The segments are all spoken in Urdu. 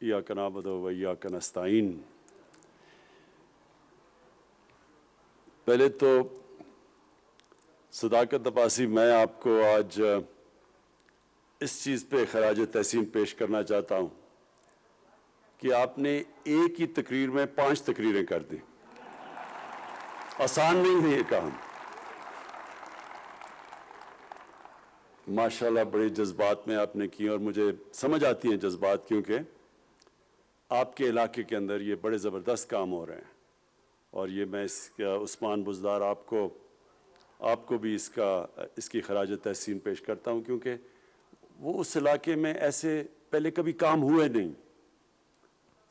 ایاک نعبد و ایاک نستعین۔ پہلے تو صداقت عباسی، میں آپ کو آج اس چیز پہ خراج تحسین پیش کرنا چاہتا ہوں کہ آپ نے ایک ہی تقریر میں 5 تقریریں کر دیں۔ آسان نہیں ہے یہ کام۔ ماشاءاللہ بڑے جذبات میں آپ نے کی، اور مجھے سمجھ آتی ہیں جذبات، کیونکہ آپ کے علاقے کے اندر یہ بڑے زبردست کام ہو رہے ہیں، اور یہ میں عثمان بزدار آپ کو بھی اس کی خراج تحسین پیش کرتا ہوں، کیونکہ وہ اس علاقے میں ایسے پہلے کبھی کام ہوئے نہیں۔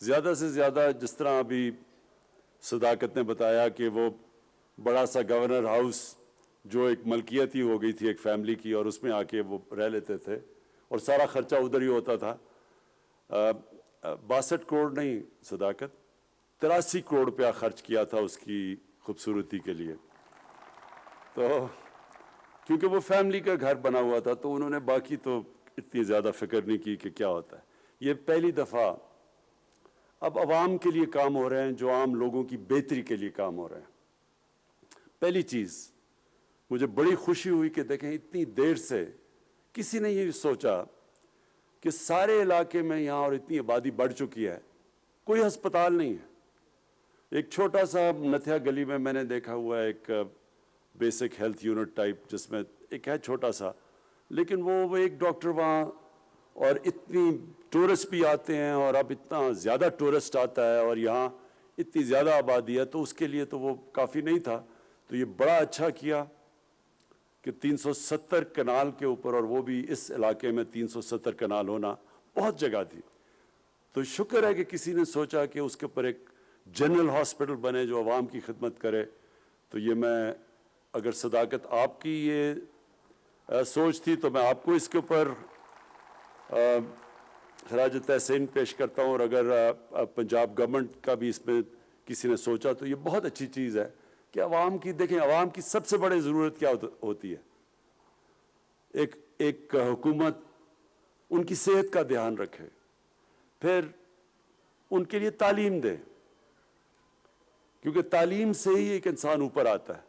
زیادہ سے زیادہ جس طرح ابھی صداقت نے بتایا کہ وہ بڑا سا گورنر ہاؤس جو ایک ملکیت ہی ہو گئی تھی ایک فیملی کی، اور اس میں آ کے وہ رہ لیتے تھے اور سارا خرچہ ادھر ہی ہوتا تھا۔ 62 کروڑ نہیں صداقت، 83 کروڑ روپیہ خرچ کیا تھا اس کی خوبصورتی کے لیے۔ تو کیونکہ وہ فیملی کا گھر بنا ہوا تھا تو انہوں نے باقی تو اتنی زیادہ فکر نہیں کی کہ کیا ہوتا ہے۔ یہ پہلی دفعہ اب عوام کے لیے کام ہو رہے ہیں، جو عام لوگوں کی بہتری کے لیے کام ہو رہے ہیں۔ پہلی چیز مجھے بڑی خوشی ہوئی کہ دیکھیں اتنی دیر سے کسی نے یہ سوچا کہ سارے علاقے میں یہاں، اور اتنی آبادی بڑھ چکی ہے، کوئی ہسپتال نہیں ہے۔ ایک چھوٹا سا نتھیا گلی میں نے دیکھا ہوا ہے ایک بیسک ہیلتھ یونٹ ٹائپ، جس میں ایک ہے چھوٹا سا، لیکن وہ ایک ڈاکٹر وہاں، اور اتنی ٹورسٹ بھی آتے ہیں، اور اب اتنا زیادہ ٹورسٹ آتا ہے اور یہاں اتنی زیادہ آبادی ہے، تو اس کے لیے تو وہ کافی نہیں تھا۔ تو یہ بڑا اچھا کیا کہ 370 کنال کے اوپر، اور وہ بھی اس علاقے میں 370 کنال ہونا بہت جگہ تھی۔ تو شکر ہے کہ کسی نے سوچا کہ اس کے اوپر ایک جنرل ہاسپٹل بنے جو عوام کی خدمت کرے۔ تو یہ میں، اگر صداقت آپ کی یہ سوچ تھی تو میں آپ کو اس کے اوپر خراج تحسین پیش کرتا ہوں، اور اگر پنجاب گورنمنٹ کا بھی اس میں کسی نے سوچا تو یہ بہت اچھی چیز ہے کہ عوام کی، دیکھیں عوام کی سب سے بڑی ضرورت کیا ہوتی ہے؟ ایک حکومت ان کی صحت کا دھیان رکھے، پھر ان کے لیے تعلیم دے، کیونکہ تعلیم سے ہی ایک انسان اوپر آتا ہے۔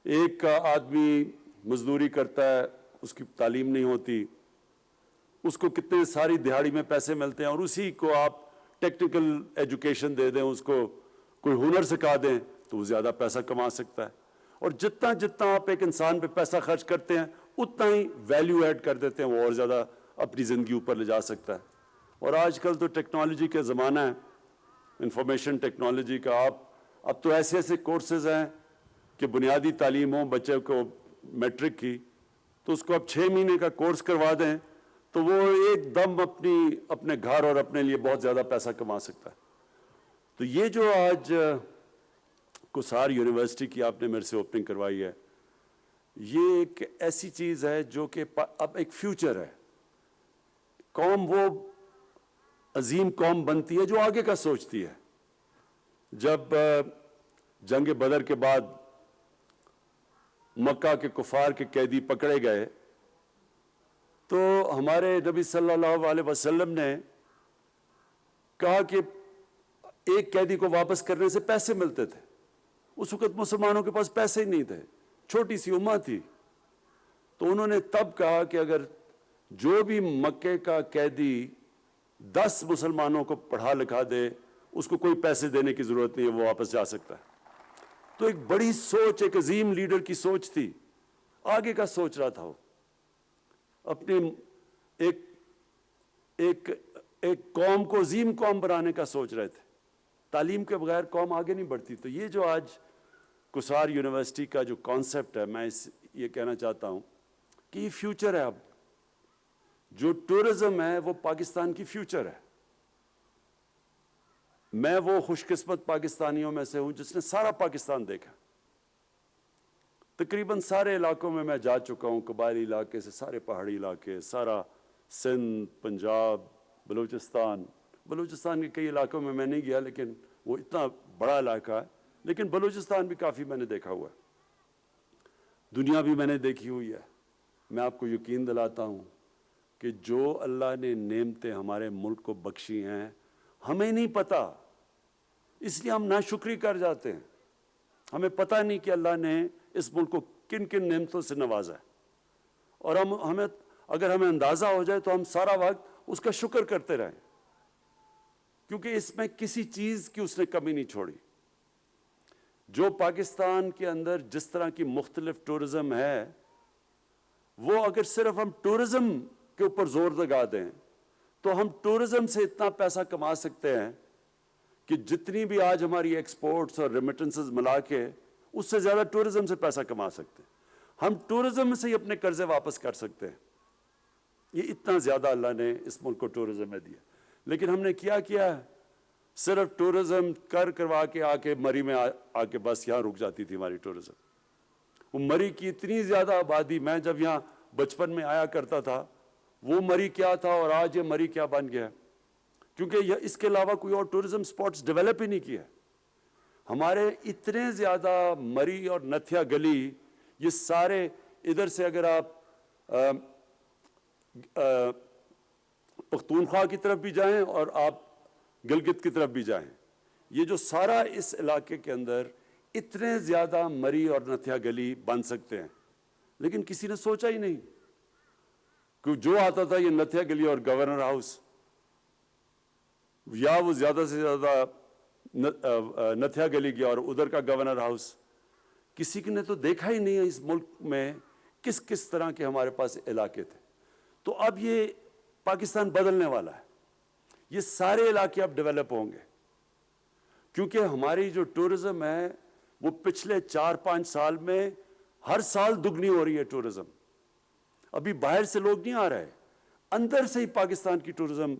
ایک آدمی مزدوری کرتا ہے، اس کی تعلیم نہیں ہوتی، اس کو کتنے ساری دہاڑی میں پیسے ملتے ہیں، اور اسی کو آپ ٹیکنیکل ایجوکیشن دے دیں، اس کو کوئی ہنر سکھا دیں تو وہ زیادہ پیسہ کما سکتا ہے۔ اور جتنا آپ ایک انسان پہ پیسہ خرچ کرتے ہیں اتنا ہی ویلیو ایڈ کر دیتے ہیں، وہ اور زیادہ اپنی زندگی اوپر لے جا سکتا ہے۔ اور آج کل تو ٹیکنالوجی کا زمانہ ہے، انفارمیشن ٹیکنالوجی کا، اب تو ایسے کورسز ہیں کہ بنیادی تعلیم ہو بچے کو میٹرک کی، تو اس کو اب 6 مہینے کا کورس کروا دیں تو وہ ایک دم اپنے گھر اور اپنے لیے بہت زیادہ پیسہ کما سکتا ہے۔ تو یہ جو آج کسار یونیورسٹی کی آپ نے میرے سے اوپننگ کروائی ہے، یہ ایک ایسی چیز ہے جو کہ اب ایک فیوچر ہے۔ قوم وہ عظیم قوم بنتی ہے جو آگے کا سوچتی ہے۔ جب جنگ بدر کے بعد مکہ کے کفار کے قیدی پکڑے گئے تو ہمارے نبی صلی اللہ علیہ وسلم نے کہا کہ ایک قیدی کو واپس کرنے سے پیسے ملتے تھے۔ اس وقت مسلمانوں کے پاس پیسے ہی نہیں تھے، چھوٹی سی امت تھی، تو انہوں نے تب کہا کہ اگر جو بھی مکے کا قیدی 10 مسلمانوں کو پڑھا لکھا دے، اس کو کوئی پیسے دینے کی ضرورت نہیں ہے، وہ واپس جا سکتا ہے۔ تو ایک بڑی سوچ، ایک عظیم لیڈر کی سوچ تھی، آگے کا سوچ رہا تھا وہ، اپنی ایک قوم کو عظیم قوم بنانے کا سوچ رہے تھے۔ تعلیم کے بغیر قوم آگے نہیں بڑھتی۔ تو یہ جو آج کسار یونیورسٹی کا جو کانسیپٹ ہے، میں یہ کہنا چاہتا ہوں کہ یہ فیوچر ہے۔ اب جو ٹورزم ہے وہ پاکستان کی فیوچر ہے۔ میں وہ خوش قسمت پاکستانیوں میں سے ہوں جس نے سارا پاکستان دیکھا۔ تقریباً سارے علاقوں میں جا چکا ہوں، قبائلی علاقے سے سارے پہاڑی علاقے، سارا سندھ، پنجاب، بلوچستان کے کئی علاقوں میں نہیں گیا، لیکن وہ اتنا بڑا علاقہ ہے، لیکن بلوچستان بھی کافی میں نے دیکھا ہوا ہے۔ دنیا بھی میں نے دیکھی ہوئی ہے۔ میں آپ کو یقین دلاتا ہوں کہ جو اللہ نے نعمتیں ہمارے ملک کو بخشی ہیں ہمیں نہیں پتہ، اس لیے ہم ناشکری کر جاتے ہیں. ہمیں پتہ نہیں کہ اللہ نے اس ملک کو کن کن نعمتوں سے نوازا ہے، اور اگر ہمیں اندازہ ہو جائے تو ہم سارا وقت اس کا شکر کرتے رہیں، کیونکہ اس میں کسی چیز کی اس نے کمی نہیں چھوڑی. جو پاکستان کے اندر جس طرح کی مختلف ٹورزم ہے، وہ اگر صرف ہم ٹورزم کے اوپر زور لگا دیں تو ہم ٹورزم سے اتنا پیسہ کما سکتے ہیں کہ جتنی بھی آج ہماری ایکسپورٹس اور ریمیٹنسز ملا کے اس سے زیادہ ٹورزم سے پیسہ کما سکتے ہیں. ہم ٹورزم سے ہی اپنے قرضے واپس کر سکتے ہیں. یہ اتنا زیادہ اللہ نے اس ملک کو ٹورزم میں دیا. لیکن ہم نے کیا ہے، صرف ٹورزم کروا کے آ کے مری میں آ کے بس یہاں رک جاتی تھی ہماری ٹورزم. وہ مری کی اتنی زیادہ آبادی، میں جب یہاں بچپن میں آیا کرتا تھا وہ مری کیا تھا اور آج یہ مری کیا بن گیا، کیونکہ اس کے علاوہ کوئی اور ٹورزم سپاٹس ڈیولپ ہی نہیں کیا. ہمارے اتنے زیادہ مری اور نتھیا گلی، یہ سارے ادھر سے اگر آپ پختونخوا کی طرف بھی جائیں اور آپ گلگت کی طرف بھی جائیں، یہ جو سارا اس علاقے کے اندر اتنے زیادہ مری اور نتھیا گلی بن سکتے ہیں، لیکن کسی نے سوچا ہی نہیں. کہ جو آتا تھا یہ نتھیا گلی اور گورنر ہاؤس، یا وہ زیادہ سے زیادہ نتھیا گلی گیا اور ادھر کا گورنر ہاؤس. کسی نے تو دیکھا ہی نہیں ہے اس ملک میں کس کس طرح کے ہمارے پاس علاقے تھے. تو اب یہ پاکستان بدلنے والا ہے، یہ سارے علاقے اب ڈیولپ ہوں گے، کیونکہ ہماری جو ٹورزم ہے وہ پچھلے 4-5 سال میں ہر سال دگنی ہو رہی ہے ٹورزم. ابھی باہر سے لوگ نہیں آ رہے، اندر سے ہی پاکستان کی ٹورزم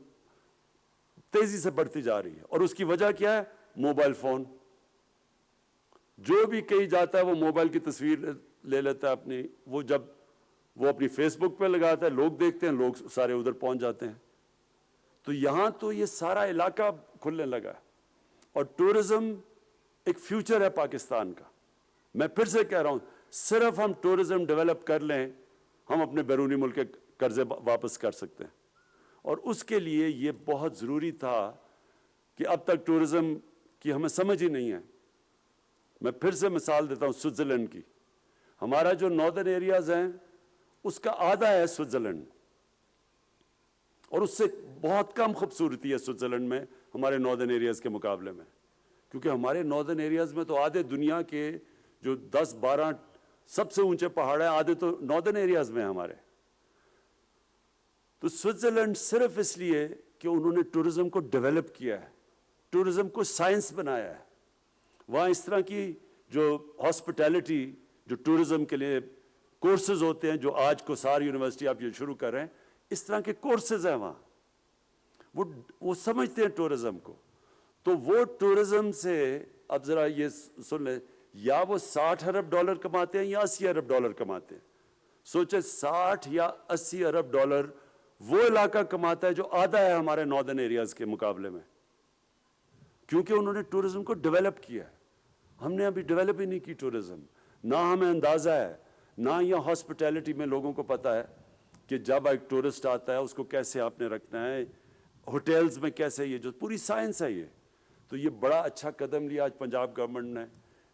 تیزی سے بڑھتی جا رہی ہے. اور اس کی وجہ کیا ہے؟ Mobile phone. جو بھی کہیں جاتا ہے وہ موبائل کی تصویر لے لیتا ہے اپنی، وہ جب وہ اپنی فیس بک پہ لگاتا ہے، لوگ دیکھتے ہیں، لوگ سارے ادھر پہنچ جاتے ہیں. تو یہاں تو یہ سارا علاقہ کھلنے لگا ہے، اور ٹورزم ایک فیوچر ہے پاکستان کا. میں پھر سے کہہ رہا ہوں، صرف ہم ٹورزم ڈیولپ کر لیں ہم اپنے بیرونی ملک کے قرضے واپس کر سکتے ہیں. اور اس کے لیے یہ بہت ضروری تھا کہ اب تک ٹورزم کی ہمیں سمجھ ہی نہیں ہے. میں پھر سے مثال دیتا ہوں سوئٹزرلینڈ کی. ہمارا جو ناردرن ایریاز ہیں اس کا آدھا ہے سوئٹزرلینڈ، اور اس سے بہت کم خوبصورتی ہے سوئٹزرلینڈ میں ہمارے ناردرن ایریاز کے مقابلے میں، کیونکہ ہمارے ناردرن ایریاز میں تو آدھے دنیا کے جو 10-12 سب سے اونچے پہاڑ ہیں، آدھے تو ناردرن ایریاز میں ہمارے. تو سوئٹزرلینڈ صرف اس لیے کہ انہوں نے ٹورزم کو ڈیولپ کیا ہے، ٹورزم کو سائنس بنایا ہے. وہاں اس طرح کی جو ہاسپٹیلٹی، جو ٹورزم کے لیے کورسز ہوتے ہیں، جو آج کوسار یونیورسٹی آپ یہ شروع کر رہے ہیں، اس طرح کے کورسز ہیں وہاں. وہ سمجھتے ہیں ٹورزم کو. تو وہ ٹورزم سے اب ذرا یہ سن لیں، یا وہ $60 ارب کماتے ہیں یا $80 ارب کماتے ہیں. سوچے 60 یا 80 ارب ڈالر وہ علاقہ کماتا ہے جو آدھا ہے ہمارے ناردرن ایریاز کے مقابلے میں، کیونکہ انہوں نے ٹورزم کو ڈیولپ کیا ہے. ہم نے ابھی ڈیولپ ہی نہیں کی ٹورزم. نہ ہمیں اندازہ ہے، نہ یہ ہاسپٹیلٹی میں لوگوں کو پتہ ہے کہ جب ایک ٹورسٹ آتا ہے اس کو کیسے آپ نے رکھنا ہے، ہوٹلز میں کیسے، یہ جو پوری سائنس ہے یہ. تو یہ بڑا اچھا قدم لیا آج پنجاب گورنمنٹ نے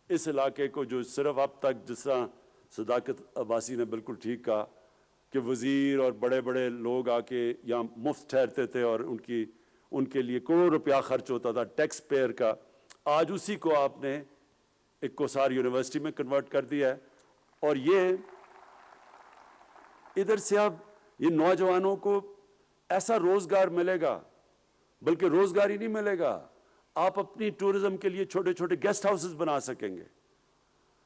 اس علاقے کو، جو صرف اب تک جس طرح صداقت عباسی نے بالکل ٹھیک کہا کہ وزیر اور بڑے بڑے لوگ آ کے یہاں مفت ٹھہرتے تھے اور ان کے لیے کروڑ روپیہ خرچ ہوتا تھا ٹیکس پیئر کا. آج اسی کو آپ نے ایک کوسار یونیورسٹی میں کنورٹ کر دیا ہے. اور یہ ادھر سے اب یہ نوجوانوں کو ایسا روزگار ملے گا، بلکہ روزگار ہی نہیں ملے گا، آپ اپنی ٹورزم کے لیے چھوٹے چھوٹے گیسٹ ہاؤسز بنا سکیں گے.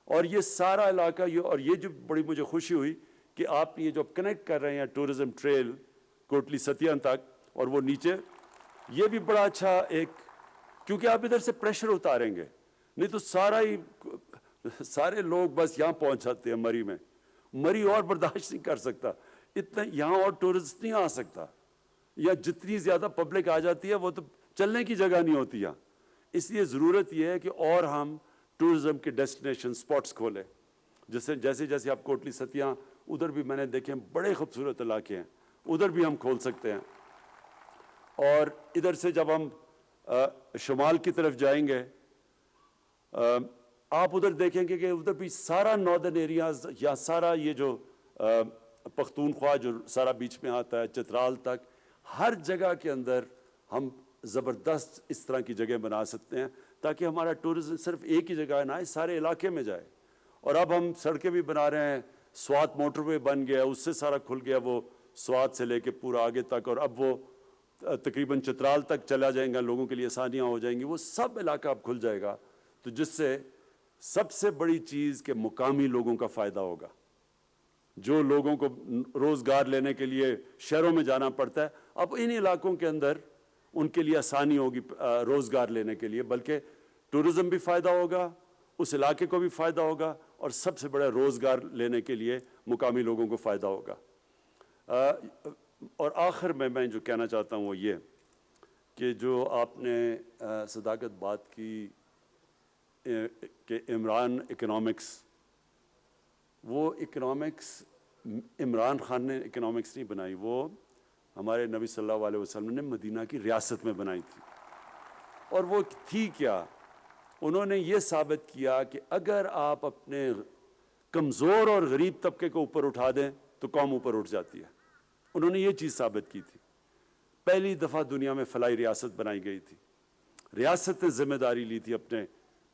اور یہ سارا علاقہ اور یہ جو بڑی مجھے خوشی ہوئی کہ آپ یہ جو کنیکٹ کر رہے ہیں ٹورزم ٹریل کوٹلی ستیان تک، اور وہ نیچے یہ بھی بڑا اچھا ایک، کیونکہ آپ ادھر سے پریشر اتاریں گے، نہیں تو سارے لوگ بس یہاں پہنچ جاتے ہیں مری میں. مری اور برداشت نہیں کر سکتا اتنا، یہاں اور ٹورسٹ نہیں آ سکتا، یا جتنی زیادہ پبلک آ جاتی ہے وہ تو چلنے کی جگہ نہیں ہوتی یہاں. اس لیے ضرورت یہ ہے کہ اور ہم ٹورزم کے ڈیسٹینیشن سپاٹس کھولیں. جیسے آپ کوٹلی ستیاں ادھر بھی میں نے دیکھے بڑے خوبصورت علاقے ہیں، ادھر بھی ہم کھول سکتے ہیں. اور ادھر سے جب ہم شمال کی طرف جائیں گے آپ ادھر دیکھیں گے کہ ادھر بھی سارا ناردرن ایریاز یا سارا یہ جو پختونخوا جو سارا بیچ میں آتا ہے چترال تک، ہر جگہ کے اندر ہم زبردست اس طرح کی جگہ بنا سکتے ہیں تاکہ ہمارا ٹورزم صرف ایک ہی جگہ نہ آئے، سارے علاقے میں جائے. اور اب ہم سڑکیں بھی بنا رہے ہیں، سوات موٹر وے بن گیا، اس سے سارا کھل گیا، وہ سوات سے لے کے پورا آگے تک، اور اب وہ تقریباً چترال تک چلا جائیں گا، لوگوں کے لیے آسانیاں ہو جائیں گی، وہ سب علاقہ اب کھل جائے گا. تو جس سے سب سے بڑی چیز کہ مقامی لوگوں کا فائدہ ہوگا. جو لوگوں کو روزگار لینے کے لیے شہروں میں جانا پڑتا ہے، اب ان علاقوں کے اندر ان کے لیے آسانی ہوگی روزگار لینے کے لیے، بلکہ ٹورزم بھی فائدہ ہوگا، اس علاقے کو بھی فائدہ ہوگا، اور سب سے بڑا روزگار لینے کے لیے مقامی لوگوں کو فائدہ ہوگا. اور آخر میں جو کہنا چاہتا ہوں وہ یہ کہ جو آپ نے صداقت بات کی کہ عمران اکنامکس، وہ اکنامکس عمران خان نے اکنامکس نہیں بنائی، وہ ہمارے نبی صلی اللہ علیہ وسلم نے مدینہ کی ریاست میں بنائی تھی. اور وہ تھی کیا؟ انہوں نے یہ ثابت کیا کہ اگر آپ اپنے کمزور اور غریب طبقے کو اوپر اٹھا دیں تو قوم اوپر اٹھ جاتی ہے. انہوں نے یہ چیز ثابت کی تھی. پہلی دفعہ دنیا میں فلاحی ریاست بنائی گئی تھی. ریاست نے ذمہ داری لی تھی اپنے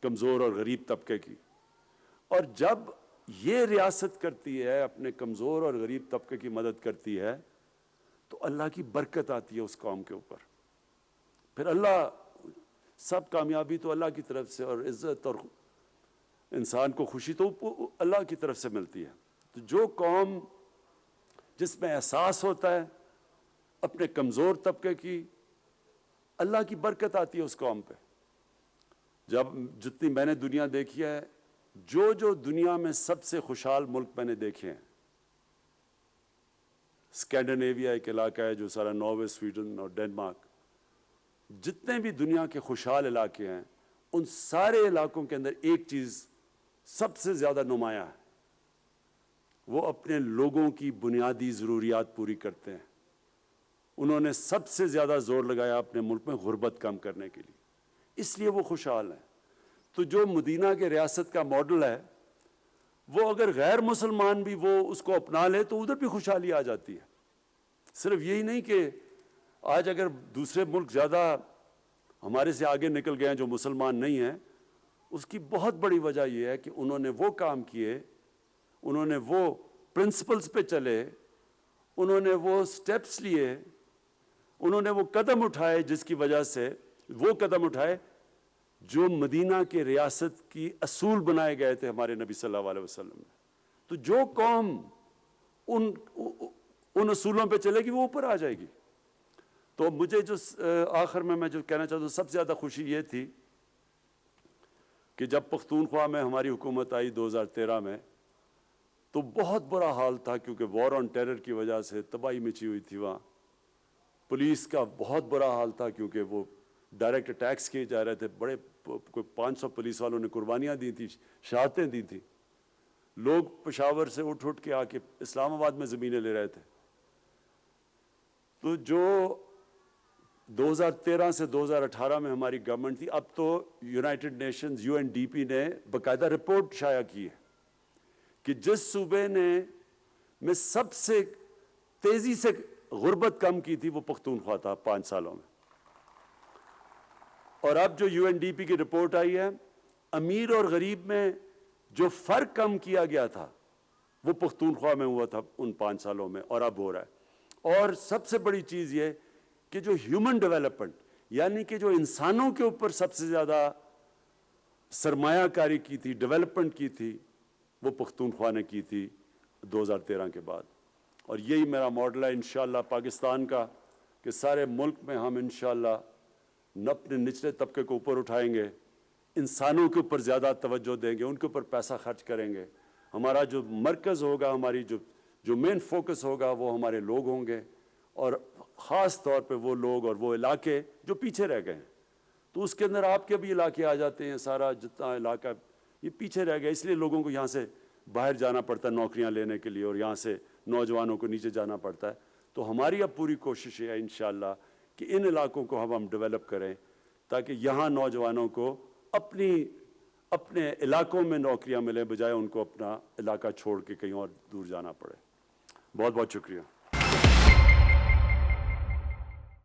کمزور اور غریب طبقے کی، اور جب یہ ریاست کرتی ہے، اپنے کمزور اور غریب طبقے کی مدد کرتی ہے، تو اللہ کی برکت آتی ہے اس قوم کے اوپر. پھر اللہ سب کامیابی تو اللہ کی طرف سے، اور عزت اور انسان کو خوشی تو اللہ کی طرف سے ملتی ہے. تو جو قوم جس میں احساس ہوتا ہے اپنے کمزور طبقے کی، اللہ کی برکت آتی ہے اس قوم پہ. جب جتنی میں نے دنیا دیکھی ہے، جو دنیا میں سب سے خوشحال ملک میں نے دیکھے ہیں، اسکینڈینیویا ایک علاقہ ہے جو سارا ناروے، سویڈن اور ڈنمارک، جتنے بھی دنیا کے خوشحال علاقے ہیں، ان سارے علاقوں کے اندر ایک چیز سب سے زیادہ نمایاں ہے، وہ اپنے لوگوں کی بنیادی ضروریات پوری کرتے ہیں. انہوں نے سب سے زیادہ زور لگایا اپنے ملک میں غربت کم کرنے کے لیے، اس لیے وہ خوشحال ہیں. تو جو مدینہ کے ریاست کا ماڈل ہے، وہ اگر غیر مسلمان بھی وہ اس کو اپنا لے تو ادھر بھی خوشحالی آ جاتی ہے. صرف یہی نہیں کہ آج اگر دوسرے ملک زیادہ ہمارے سے آگے نکل گئے ہیں جو مسلمان نہیں ہیں، اس کی بہت بڑی وجہ یہ ہے کہ انہوں نے وہ کام کیے، انہوں نے وہ پرنسپلز پہ چلے، انہوں نے وہ سٹیپس لیے، انہوں نے وہ قدم اٹھائے، جس کی وجہ سے وہ قدم اٹھائے جو مدینہ کے ریاست کی اصول بنائے گئے تھے ہمارے نبی صلی اللہ علیہ وسلم نے. تو جو قوم ان اصولوں پہ چلے گی وہ اوپر آ جائے گی. تو مجھے جو آخر میں جو کہنا چاہتا ہوں، سب سے زیادہ خوشی یہ تھی کہ جب پختونخوا میں ہماری حکومت آئی 2013 میں، تو بہت برا حال تھا، کیونکہ وار آن ٹیرر کی وجہ سے تباہی مچی ہوئی تھی. وہاں پولیس کا بہت برا حال تھا، کیونکہ وہ ڈائریکٹ اٹیکس کیے جا رہے تھے. بڑے کوئی 500 پولیس والوں نے قربانیاں دی تھیں، شہادتیں دی تھیں. لوگ پشاور سے اٹھ کے آ کے اسلام آباد میں زمینیں لے رہے تھے. تو جو 2013 سے 2018 میں ہماری گورنمنٹ تھی، اب تو یونائٹڈ نیشنز UNDP نے باقاعدہ رپورٹ شائع کی ہے کہ جس صوبے نے میں سب سے تیزی سے غربت کم کی تھی وہ پختونخوا تھا 5 سالوں میں. اور اب جو UNDP کی رپورٹ آئی ہے، امیر اور غریب میں جو فرق کم کیا گیا تھا وہ پختونخوا میں ہوا تھا ان 5 سالوں میں، اور اب ہو رہا ہے. اور سب سے بڑی چیز یہ کہ جو ہیومن ڈیولپمنٹ، یعنی کہ جو انسانوں کے اوپر سب سے زیادہ سرمایہ کاری کی تھی، ڈیولپمنٹ کی تھی، وہ پختونخوا نے کی تھی 2013 کے بعد. اور یہی میرا ماڈل ہے انشاءاللہ پاکستان کا، کہ سارے ملک میں ہم انشاءاللہ اپنے نچلے طبقے کو اوپر اٹھائیں گے، انسانوں کے اوپر زیادہ توجہ دیں گے، ان کے اوپر پیسہ خرچ کریں گے. ہمارا جو مرکز ہوگا، ہماری جو مین فوکس ہوگا، وہ ہمارے لوگ ہوں گے، اور خاص طور پہ وہ لوگ اور وہ علاقے جو پیچھے رہ گئے ہیں. تو اس کے اندر آپ کے بھی علاقے آ جاتے ہیں، سارا جتنا علاقہ یہ پیچھے رہ گیا، اس لیے لوگوں کو یہاں سے باہر جانا پڑتا ہے نوکریاں لینے کے لیے، اور یہاں سے نوجوانوں کو نیچے جانا پڑتا ہے. تو ہماری اب پوری کوشش ہے انشاءاللہ کہ ان علاقوں کو ہم ڈیولپ کریں تاکہ یہاں نوجوانوں کو اپنے علاقوں میں نوکریاں ملیں، بجائے ان کو اپنا علاقہ چھوڑ کے کہیں اور دور جانا پڑے۔ بہت بہت شکریہ۔